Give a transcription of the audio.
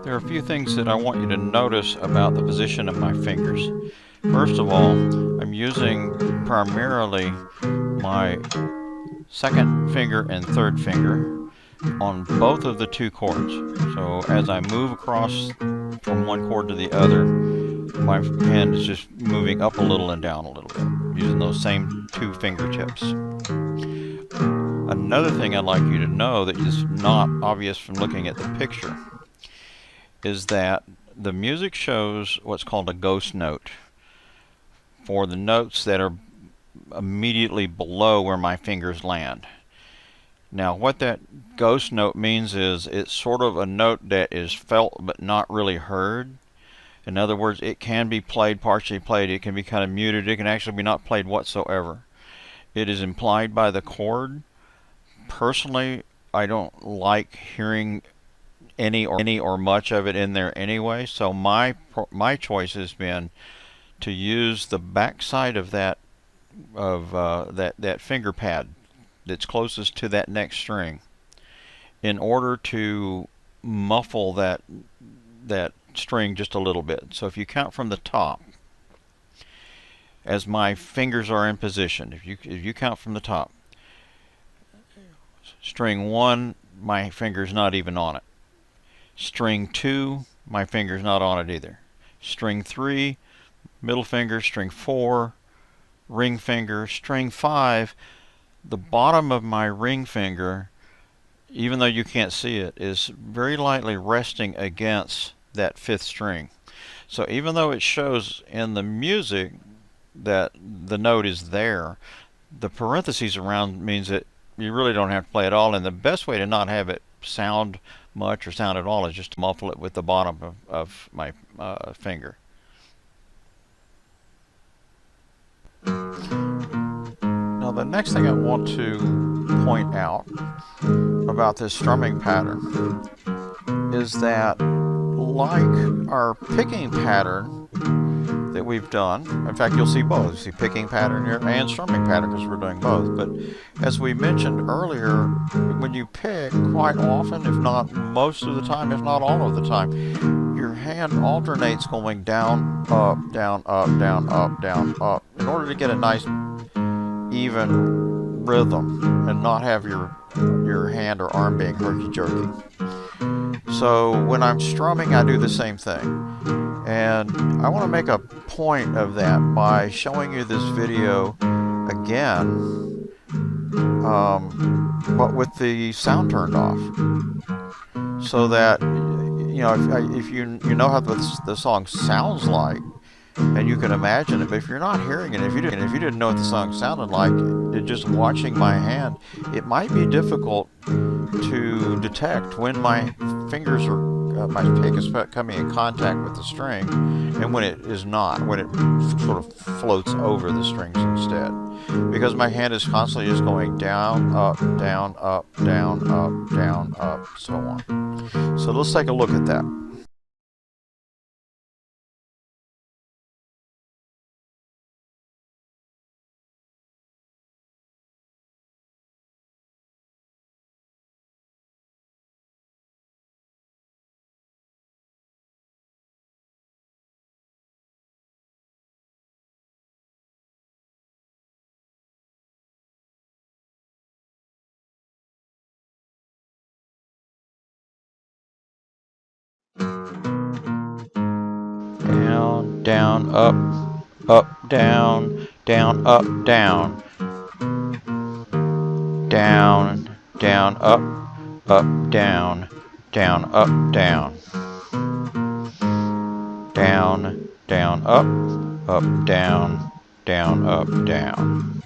There are a few things that I want you to notice about the position of my fingers. First of all, I'm using primarily my second finger and third finger on both of the two chords. So as I move across from one chord to the other, my hand is just moving up a little and down a little bit, using those same two fingertips. Another thing I'd like you to know that is not obvious from looking at the picture is that the music shows what's called a ghost note for the notes that are immediately below where my fingers land. Now what that ghost note means is it's sort of a note that is felt but not really heard. In other words, it can be played, partially played, it can be kind of muted, it can actually be not played whatsoever. It is implied by the chord. Personally, I don't like hearing any or much of it in there anyway, so my choice has been to use the back side of that finger pad that's closest to that next string in order to muffle that string just a little bit. So if you count from the top as my fingers are in position, if you count from the top, string 1, my finger's not even on it. String 2, my finger's not on it either. String 3, middle finger. String 4, ring finger. String 5, the bottom of my ring finger, even though you can't see it, is very lightly resting against that 5th string. So even though it shows in the music that the note is there, the parentheses around means that you really don't have to play at all, and the best way to not have it sound much or sound at all is just to muffle it with the bottom of my finger. Now the next thing I want to point out about this strumming pattern is that, like our picking pattern that we've done, in fact you'll see both. You see picking pattern here and strumming pattern because we're doing both. But as we mentioned earlier, when you pick, quite often, if not most of the time, if not all of the time, your hand alternates going down, up, down, up, down, up, down, up, in order to get a nice even rhythm and not have your hand or arm being herky-jerky. So when I'm strumming, I do the same thing. And I want to make a point of that by showing you this video again, but with the sound turned off, so that if you know how the song sounds like, and you can imagine it. But if you're not hearing it, if you didn't know what the song sounded like, just watching my hand, it might be difficult to detect when my fingers are, my pick is coming in contact with the string, and when it is not, when it sort of floats over the strings instead, because my hand is constantly just going down, up, down, up, down, up, down, up, so on. So let's take a look at that. Down, down, up, down, down, up, down, down, down, up, down, down, up, down, down, down, up, down, down, up, down.